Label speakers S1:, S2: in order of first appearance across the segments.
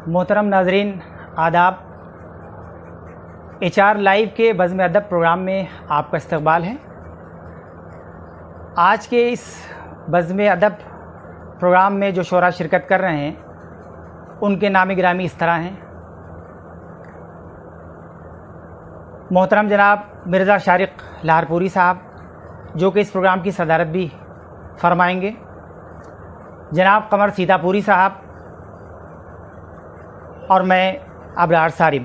S1: محترم ناظرین آداب، HR لائیو کے بزم ادب پروگرام میں آپ کا استقبال ہے۔ آج کے اس بزم ادب پروگرام میں جو شعراء شرکت کر رہے ہیں ان کے نام گرامی اس طرح ہیں: محترم جناب مرزا شارق لاہرپوری صاحب جو کہ اس پروگرام کی صدارت بھی فرمائیں گے، جناب قمر سیتاپوری صاحب اور میں ابرار سارم۔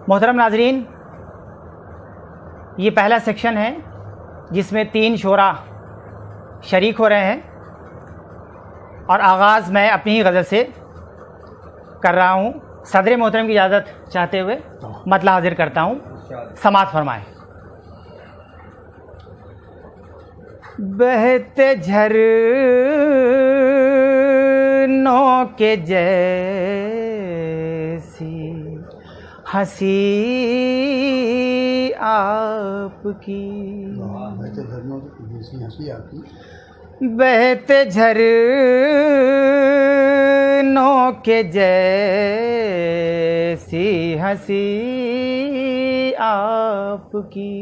S1: محترم ناظرین، یہ پہلا سیکشن ہے جس میں 3 شعراء شریک ہو رہے ہیں اور آغاز میں اپنی ہی غزل سے کر رہا ہوں۔ صدر محترم کی اجازت چاہتے ہوئے مطلع حاضر کرتا ہوں، سماعت فرمائیں۔ بہتے جھرنوں کے جیسی ہنسی آپ کی، بہتے جھرنوں کے جیسی ہنسی آپ کی،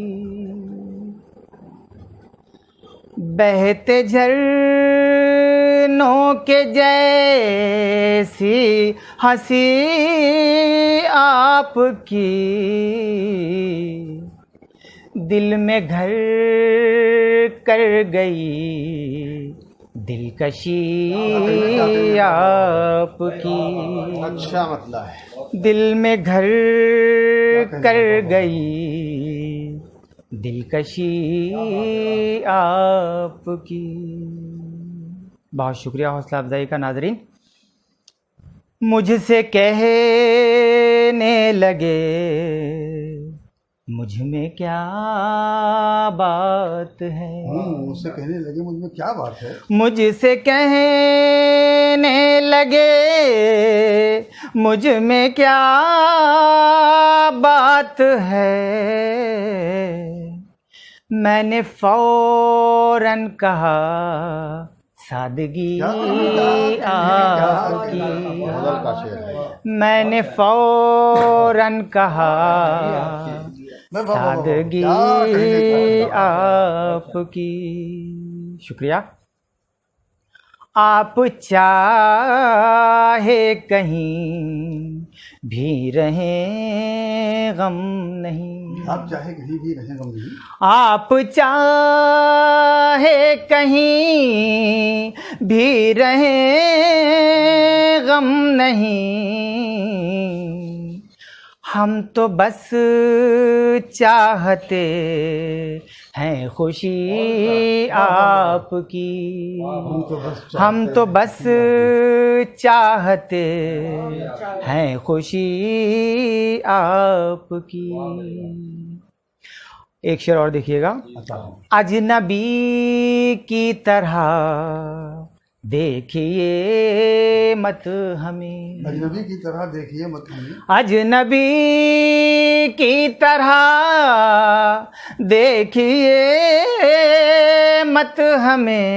S1: بہتے جھرنوں کے جیسی ہنسی آپ کی، دل میں گھر کر گئی دلکشی آپ کی،
S2: اچھا مطلب ہے،
S1: دل میں گھر کر گئی دلکشی آپ کی۔ بہت شکریہ حوصلہ افزائی کا ناظرین۔ مجھ سے کہنے لگے مجھ میں کیا بات ہے،
S2: مجھ سے کہنے لگے مجھ میں کیا بات ہے،
S1: مجھ سے کہنے لگے مجھ میں کیا بات ہے، میں نے فوراً کہا سادگی آپ کی، میں نے فوراً کہا سادگی آپ کی۔ شکریہ۔ آپ چاہے کہیں بھی رہیں غم نہیں،
S2: آپ چاہے کہیں بھی رہیں غم نہیں،
S1: آپ چاہے کہیں بھی رہیں غم نہیں، ہم تو بس چاہتے ہیں خوشی آپ کی، ہم تو بس چاہتے ہیں خوشی آپ کی۔ ایک شعر اور دیکھیے گا: اجنبی کی طرح دیکھیے مت ہمیں،
S2: اجنبی کی طرح دیکھیے مت ہمیں،
S1: اجنبی کی طرح دیکھیے مت ہمیں،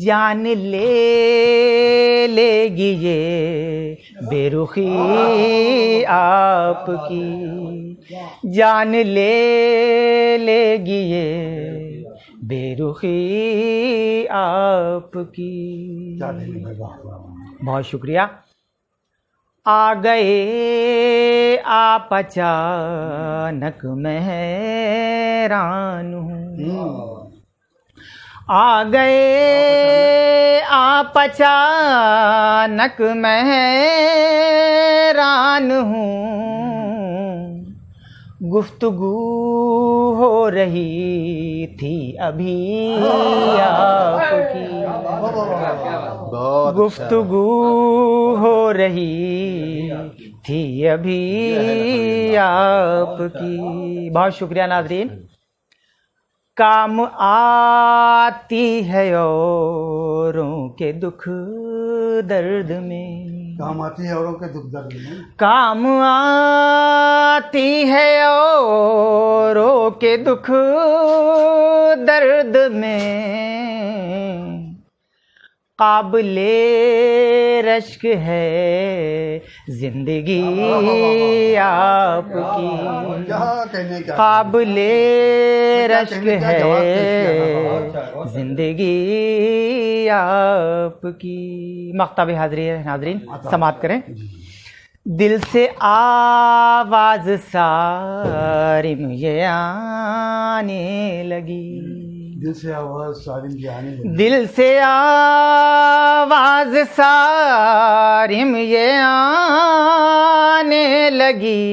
S1: جان لے گی یہ بے رخی آپ کی، جان لے گی یہ بے رخی آپ کی۔ بہت شکریہ۔ آ گئے آپ اچانک میں حیران ہوں، آ گئے آپ اچانک میں حیران ہوں، گفتگو ہو رہی تھی ابھی آپ کی، گفتگو ہو رہی تھی ابھی آپ کی۔ بہت شکریہ ناظرین۔ کام آتی ہے اوروں کے دکھ درد میں،
S2: کام آتی ہے اوروں کے دکھ درد میں،
S1: کام آتی ہے اوروں کے دکھ درد میں، قابل رشک ہے زندگی آپ کی،
S2: کیا کہنے کا
S1: قابل رشک ہے زندگی آپ کی۔ مقطع ناظرین سماعت کریں۔ دل سے آواز ساری مجھے آنے لگی،
S2: دل سے آواز ساری مجھے آنے لگی،
S1: دل سے آواز ساری مجھے آنے لگی،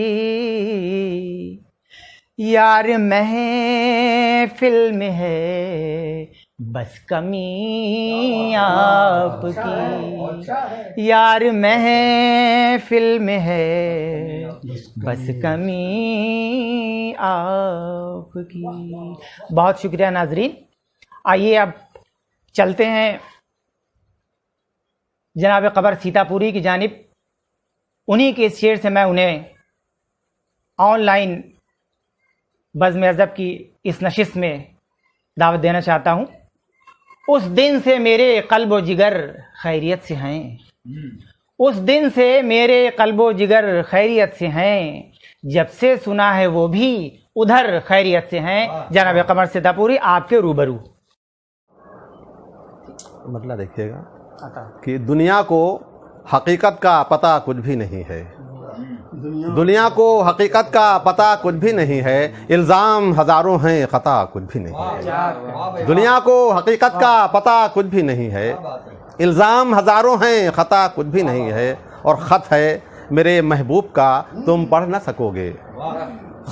S1: یار محفل میں ہے بس کمی آپ کی، یار محفل میں ہے بس کمی آپ کی۔ بہت شکریہ ناظرین۔ آئیے اب چلتے ہیں جناب قمر سیتا پوری کی جانب۔ انہی کے اس شعر سے میں انہیں آن لائن بزم ادب کی اس نشست میں دعوت دینا چاہتا ہوں۔ اس دن سے میرے قلب و جگر خیریت سے ہیں، اس دن سے میرے قلب و جگر خیریت سے ہیں، جب سے سنا ہے وہ بھی ادھر خیریت سے ہیں۔ جناب قمر سیتا پوری آپ کے روبرو۔
S3: مطلب دیکھیے گا کہ دنیا کو حقیقت کا پتہ کچھ بھی نہیں ہے، دنیا کو حقیقت کا پتہ کچھ بھی نہیں ہے، الزام ہزاروں ہیں خطا کچھ بھی نہیں ہے، دنیا کو حقیقت کا پتہ کچھ بھی نہیں ہے، الزام ہزاروں ہیں خطا کچھ بھی نہیں ہے، اور خط ہے میرے محبوب کا تم پڑھ نہ سکو گے،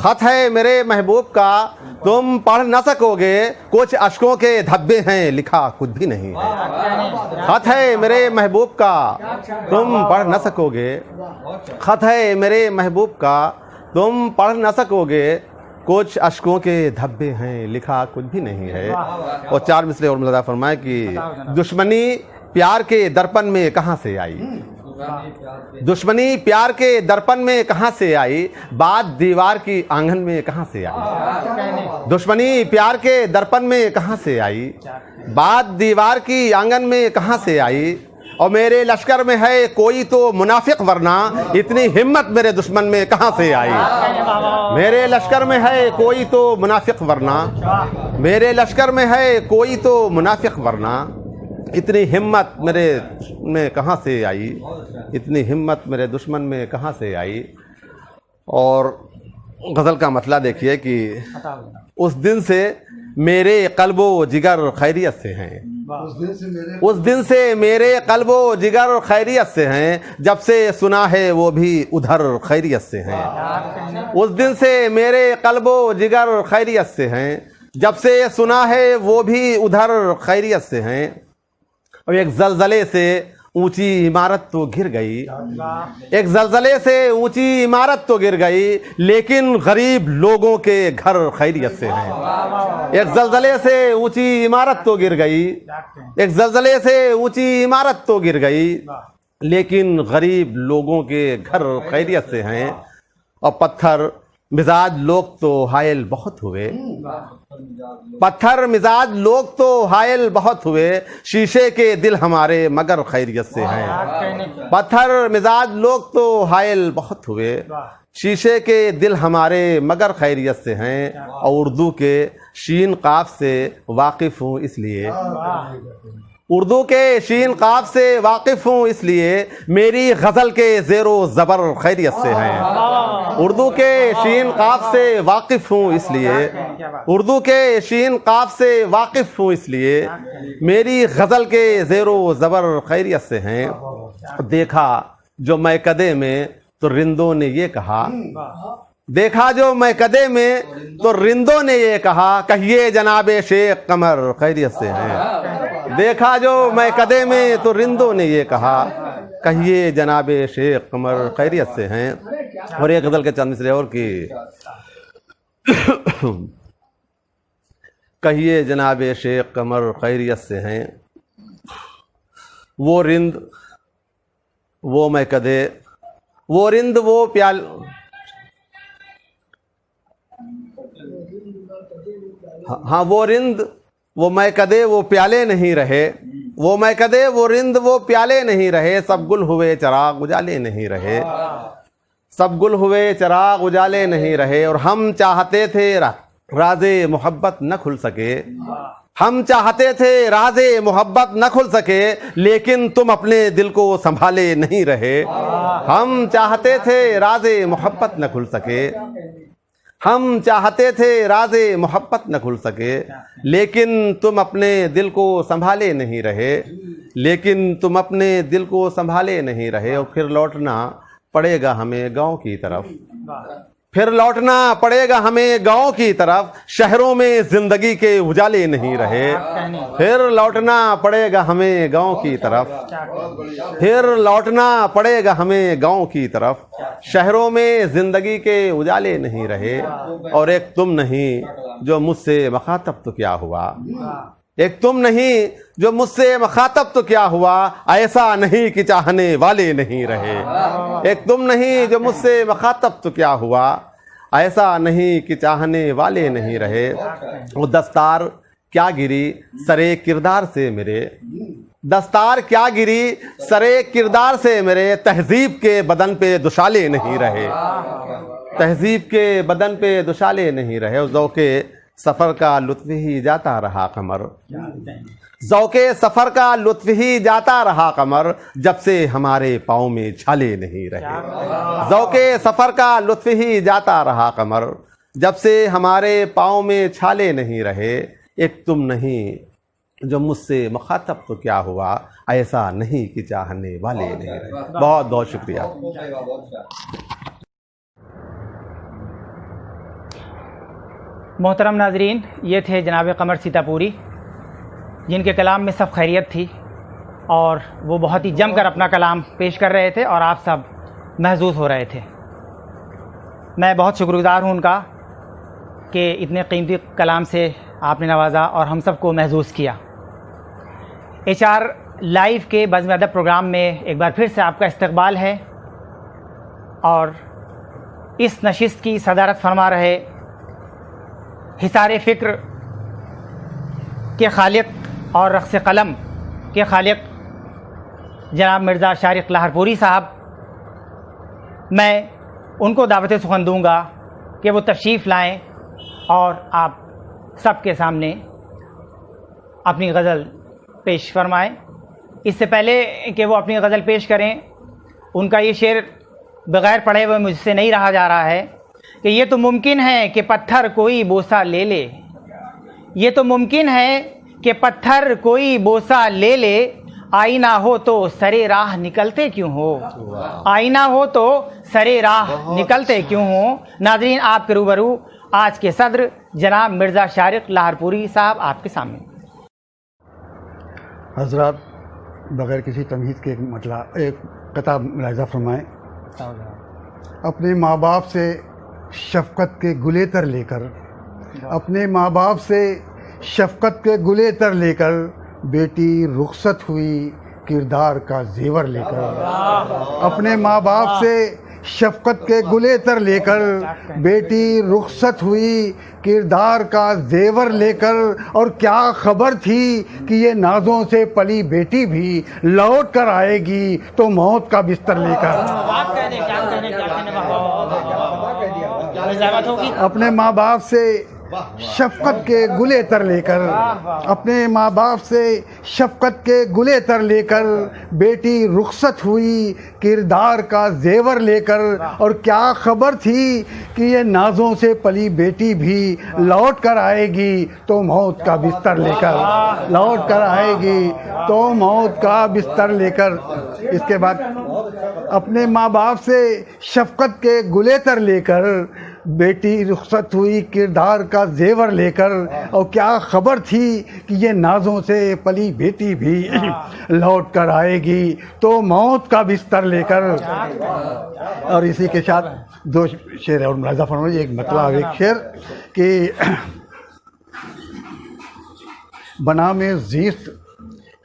S3: خط ہے میرے محبوب کا تم پڑھ نہ سکو گے، کچھ اشکوں کے دھبے ہیں لکھا کچھ بھی نہیں ہے، خط ہے میرے محبوب کا تم پڑھ نہ سکو گے، خط ہے میرے محبوب کا تم پڑھ نہ سکو گے، کچھ اشکوں کے دھبے ہیں لکھا کچھ بھی نہیں ہے۔ اور چار مصرے اور ملاحظہ فرمائے کہ دشمنی پیار کے درپن میں کہاں سے آئی، دشمنی پیار کے درپن میں کہاں سے آئی، بات دیوار کی آنگن میں کہاں سے آئی، دشمنی پیار کے درپن میں کہاں سے آئی، بات دیوار کی آنگن میں کہاں سے آئی، اور میرے لشکر میں ہے کوئی تو منافق ورنہ اتنی ہمت میرے دشمن میں کہاں سے آئی، میرے لشکر میں ہے کوئی تو منافق ورنہ، میرے لشکر میں ہے کوئی تو منافق ورنہ اتنی ہمت میرے میں کہاں سے آئی، اتنی ہمت میرے دشمن میں کہاں سے آئی۔ اور غزل کا مسئلہ دیکھیے کہ اس دن سے میرے قلب و جگر خیریت سے ہیں، اس دن سے میرے قلب و جگر خیریت سے ہیں، جب سے سنا ہے وہ بھی ادھر خیریت سے ہیں، اس دن سے میرے قلب و جگر خیریت سے ہیں، جب سے سنا ہے وہ بھی ادھر خیریت سے ہیں۔ اور ایک زلزلے سے اونچی عمارت تو گر گئی، ایک زلزلے سے اونچی عمارت تو گر گئی، لیکن غریب لوگوں کے گھر خیریت سے ہیں، ایک زلزلے سے اونچی عمارت تو گر گئی، ایک زلزلے سے اونچی عمارت تو گر گئی، لیکن غریب لوگوں کے گھر خیریت سے ہیں۔ اور پتھر مزاج لوگ تو حائل بہت ہوئے، پتھر مزاج لوگ تو حائل بہت ہوئے، شیشے کے دل ہمارے مگر خیریت سے ہیں، پتھر مزاج لوگ تو حائل بہت ہوئے، شیشے کے دل ہمارے مگر خیریت سے ہیں۔ اور اردو کے شین قاف سے واقف ہوں اس لیے، اردو کے شین قاف سے واقف ہوں اس لیے، میری غزل کے زیر و زبر خیریت سے ہیں، اردو کے شین قاف سے واقف ہوں اس لیے، اردو کے شین قاف سے واقف ہوں اس لیے، میری غزل کے زیر و زبر خیریت سے ہیں۔ دیکھا جو میکدے میں تو رندوں نے یہ کہا، دیکھا جو میکدے میں تو رندوں نے یہ کہا، کہیے جناب شیخ قمر خیریت سے ہیں، دیکھا جو میکدے میں تو رندوں نے یہ کہا، کہیے جناب شیخ قمر خیریت سے ہیں۔ اور ایک غزل کے چند مصرے اور کی، کہیے جناب شیخ قمر خیریت سے ہیں، وہ رند وہ میکدے وہ رند وہ پیال ہاں وہ رند وہ میکدے وہ پیالے نہیں رہے، وہ میکدے وہ رند وہ پیالے نہیں رہے، سب گل ہوئے چراغ اجالے نہیں رہے، سب گل ہوئے چراغ اجالے نہیں رہے، اور ہم چاہتے تھے راز محبت نہ کھل سکے، ہم چاہتے تھے راز محبت نہ کھل سکے، لیکن تم اپنے دل کو سنبھالے نہیں رہے، ہم چاہتے تھے راز محبت نہ کھل سکے، ہم چاہتے تھے راز محبت نہ کھل سکے، لیکن تم اپنے دل کو سنبھالے نہیں رہے، لیکن تم اپنے دل کو سنبھالے نہیں رہے، اور پھر لوٹنا پڑے گا ہمیں گاؤں کی طرف، پھر لوٹنا پڑے گا ہمیں گاؤں کی طرف، شہروں میں زندگی کے اجالے نہیں رہے، پھر لوٹنا پڑے گا ہمیں گاؤں کی طرف، پھر لوٹنا پڑے گا ہمیں گاؤں کی طرف، شہروں میں زندگی کے اجالے نہیں رہے، اور ایک تم نہیں جو مجھ سے مخاطب تو کیا ہوا، ایک تم نہیں جو مجھ سے مخاطب تو کیا ہوا، ایسا نہیں کہ چاہنے والے نہیں رہے، ایک تم نہیں جو مجھ سے مخاطب تو کیا ہوا، ایسا نہیں کہ چاہنے والے نہیں رہے، وہ دستار کیا گری سرے کردار سے میرے، دستار کیا گری سرے کردار سے میرے، تہذیب کے بدن پہ دشالے نہیں رہے، تہذیب کے بدن پہ دشالے نہیں رہے، ذوق سفر کا لطف ہی جاتا رہا قمر، ذوق سفر کا لطف ہی جاتا رہا قمر، جب سے ہمارے پاؤں میں چھالے نہیں رہے، ذوق سفر کا لطف ہی جاتا رہا قمر، جب سے ہمارے پاؤں میں چھالے نہیں رہے، ایک تم نہیں جو مجھ سے مخاطب تو کیا ہوا، ایسا نہیں کہ چاہنے والے نہیں رہے۔ بہت بہت شکریہ۔
S1: محترم ناظرین، یہ تھے جناب قمر سیتا پوری، جن کے کلام میں سب خیریت تھی، اور وہ بہت ہی جم کر اپنا کلام پیش کر رہے تھے، اور آپ سب محظوظ ہو رہے تھے۔ میں بہت شکر گزار ہوں ان کا کہ اتنے قیمتی کلام سے آپ نے نوازا اور ہم سب کو محظوظ کیا۔ ایچ آر لائیو کے بزم ادب پروگرام میں ایک بار پھر سے آپ کا استقبال ہے، اور اس نشست کی صدارت فرما رہے حصار فکر کے خالق اور رقص قلم کے خالق جناب مرزا شارق لاہرپوری صاحب، میں ان کو دعوت سخن دوں گا کہ وہ تشریف لائیں اور آپ سب کے سامنے اپنی غزل پیش فرمائیں۔ اس سے پہلے کہ وہ اپنی غزل پیش کریں، ان کا یہ شعر بغیر پڑھے ہوئے مجھ سے نہیں رہا جا رہا ہے کہ یہ تو ممکن ہے کہ پتھر کوئی بوسہ لے لے، یہ تو ممکن ہے کہ پتھر کوئی بوسہ لے لے، آئینہ ہو تو سرے راہ نکلتے کیوں ہو، آئینہ ہو تو سرے راہ نکلتے کیوں ہو۔ ناظرین، آپ کے روبرو آج کے صدر جناب مرزا شارق لاہرپوری صاحب آپ کے سامنے۔
S2: حضرات، بغیر کسی تمہید کے ایک قطع ملاحظہ فرمائیں۔ اپنے ماں باپ سے شفقت کے گلے تر لے کر، اپنے ماں باپ سے شفقت کے گلے تر لے کر، بیٹی رخصت ہوئی کردار کا زیور لے کر، اپنے ماں باپ سے شفقت کے گلے تر لے کر، بیٹی رخصت ہوئی کردار کا زیور لے کر، اور کیا خبر تھی کہ یہ نازوں سے پلی بیٹی بھی لوٹ کر آئے گی تو موت کا بستر لے کر۔ اپنے ماں باپ سے شفقت کے گلے تر لے کر، اپنے ماں باپ سے شفقت کے گلے تر لے کر، بیٹی رخصت ہوئی کردار کا زیور لے کر، اور کیا خبر تھی کہ یہ نازوں سے پلی بیٹی بھی لوٹ کر آئے گی تو موت کا بستر لے کر، لوٹ کر آئے گی تو موت کا بستر لے کر۔ اس کے بعد اپنے ماں باپ سے شفقت کے گلے تر لے کر، بیٹی رخصت ہوئی کردار کا زیور لے کر، اور کیا خبر تھی کہ یہ نازوں سے پلی بیٹی بھی لوٹ کر آئے گی تو موت کا بستر لے کر۔ اور اسی کے ساتھ دو شعر اور ملاحظہ فرمائیے، ایک مطلب ایک شعر کہ بنا میں زیست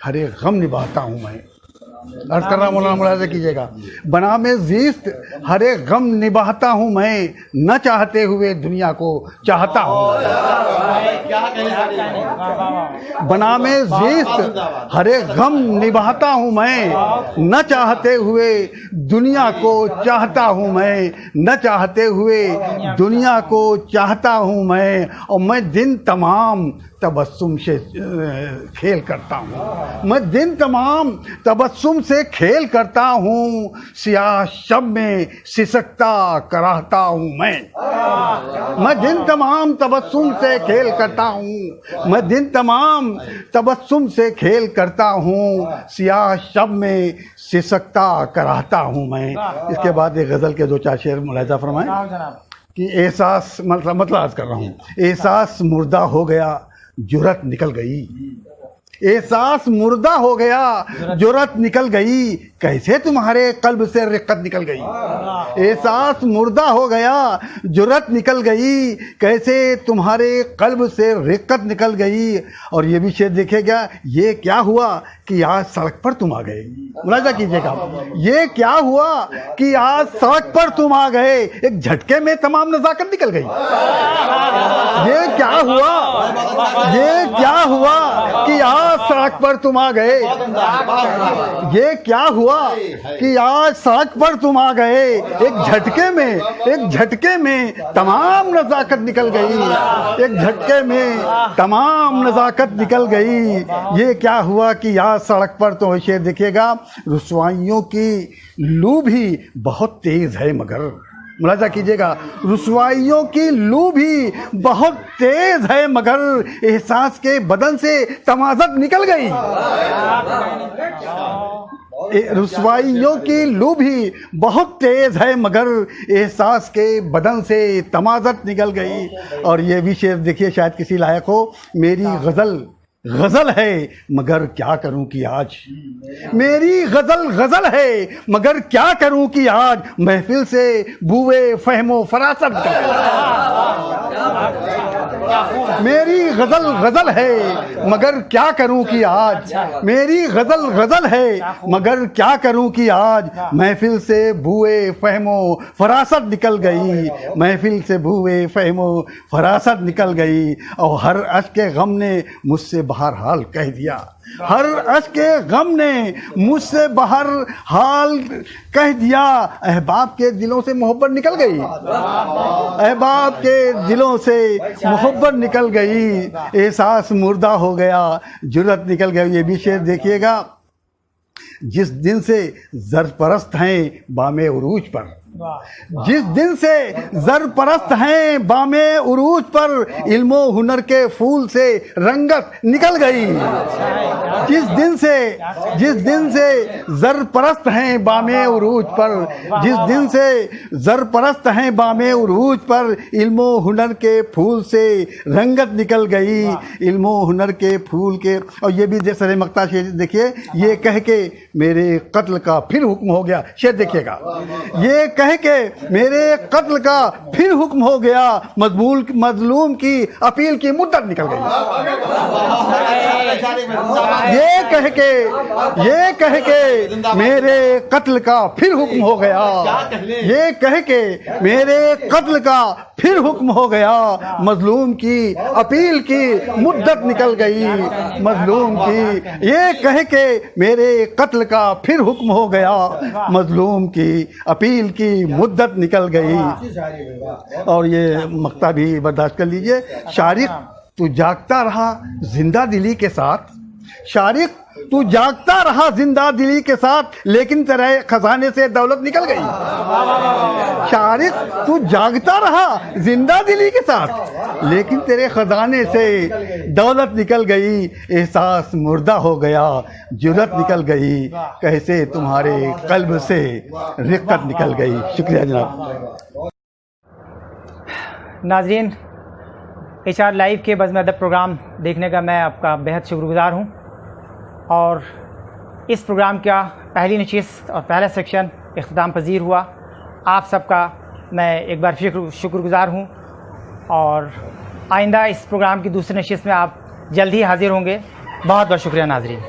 S2: ہر ایک غم نبھاتا ہوں میں، عرض کر رہا ہوں مولانا ملاحظہ کیجیے گا. بنا میں زیست ہر ایک غم نبھاتا ہوں میں نہ چاہتے ہوئے دنیا کو چاہتا ہوں. بنا میں زیست ہر ایک غم نبھاتا ہوں میں نہ چاہتے ہوئے دنیا کو چاہتا ہوں میں نہ چاہتے ہوئے دنیا کو چاہتا ہوں میں. اور میں دن تمام تبسم سے کھیل کرتا ہوں. میں دن تمام تبسم سے کھیل کرتا ہوں. سیاہ شب میں سسکتا کراہتا ہوں میں. میں دن تمام تبسم سے کھیل کرتا ہوں. میں دن تمام تبسم سے کھیل کرتا ہوں. سیاہ شب میں سسکتا کراہتا ہوں میں. اس کے بعد ایک غزل کے 2-4 شعر ملاحظہ فرمائیں کہ احساس مطلب عرض کر رہا ہوں. احساس مردہ ہو گیا جرت نکل گئی. احساس مردہ ہو گیا جرت نکل گئی. کیسے تمہارے قلب سے رقت نکل گئی. احساس مردہ ہو گیا جرت نکل گئی. کیسے تمہارے قلب سے رقت نکل گئی. اور یہ بھی شعر دیکھے گا یہ کیا ہوا کہ آج سڑک پر تم آ گئے. ملاحظہ کیجیے گا یہ کیا ہوا کہ آج سڑک پر تم آ گئے. ایک جھٹکے میں تمام نزاکت نکل گئی. یہ کیا ہوا یہ کیا ہوا کہ آج سڑک پر تم آ گئے. یہ کیا ہوا کہ آج سڑک پر تم آ گئے. ایک جھٹکے میں تمام نزاکت نکل گئی. ایک جھٹکے میں تمام نزاکت نکل گئی. یہ کیا ہوا کہ آج سڑک پر تو شعر دیکھیے گا رسوائیوں کی لو بھی بہت تیز ہے مگر. ملاحظہ کیجیے گا رسوائیوں کی لو بھی بہت تیز ہے مگر احساس کے بدن سے تمازت نکل گئی. رسوائیوں کی لو بھی بہت تیز ہے مگر احساس کے بدن سے تمازت نکل گئی. اور یہ بھی شعر دیکھیے شاید کسی لائق ہو. میری غزل ہے مگر کیا کروں کہ آج. میری غزل ہے مگر کیا کروں کہ آج محفل سے بوئے فہم و فراست. میری غزل ہے مگر کیا کروں کہ آج. میری غزل ہے مگر کیا کروں کہ آج محفل سے بوئے فہم و فراست نکل گئی. محفل سے بوئے فہم و فراست نکل گئی. اور ہر اشک غم نے مجھ سے بہرحال کہہ دیا. ہر اشک غم نے مجھ سے بہرحال کہہ دیا. احباب کے دلوں سے محبت نکل گئی. احباب کے دلوں سے محبت نکل گئی. احساس مردہ ہو گیا جرت نکل گئی. یہ بھی شعر دیکھیے گا جس دن سے زر پرست ہیں بام عروج پر. جس دن سے زر پرست ہیں بام عروج پر علم و ہنر کے پھول سے رنگت نکل گئی. جس دن سے زر پرست ہیں بام عروج پر. جس دن سے زر پرست ہیں بام عروج پر علم و ہنر کے پھول سے رنگت نکل گئی. علم و ہنر کے پھول کے. اور یہ بھی سر مقطع شعر دیکھیے. یہ کہہ کے میرے قتل کا پھر حکم ہو گیا. شعر دیکھیے گا یہ کہہ کہ میرے قتل کا پھر حکم ہو گیا. مظلوم کی اپیل کی مدت نکل گئی. یہ کہہ کے میرے قتل کا پھر حکم ہو گیا. یہ کہہ کے میرے قتل کا پھر حکم ہو گیا. مظلوم کی اپیل کی مدت نکل گئی. مظلوم کی یہ کہہ کے میرے قتل کا پھر حکم ہو گیا. مظلوم کی اپیل کی مدت نکل گئی. اور یہ مقطع بھی برداشت کر لیجئے. شارق تو جاگتا رہا زندہ دلی کے ساتھ. شارق تو جاگتا رہا زندہ دلی کے ساتھ لیکن تیرے خزانے سے دولت نکل گئی. شارق تو جاگتا رہا زندہ دلی کے ساتھ لیکن تیرے خزانے سے دولت نکل گئی. احساس مردہ ہو گیا جرت نکل گئی. کیسے تمہارے قلب سے رقت نکل گئی. شکریہ جناب.
S1: ناظرین HR لائیو کے بزم ادب پروگرام دیکھنے کا میں آپ کا بہت شکر گزار ہوں. اور اس پروگرام کا پہلی نشست اور پہلا سیکشن اختتام پذیر ہوا. آپ سب کا میں ایک بار شکر گزار ہوں. اور آئندہ اس پروگرام کی دوسری نشست میں آپ جلد ہی حاضر ہوں گے. بہت بہت شکریہ ناظرین.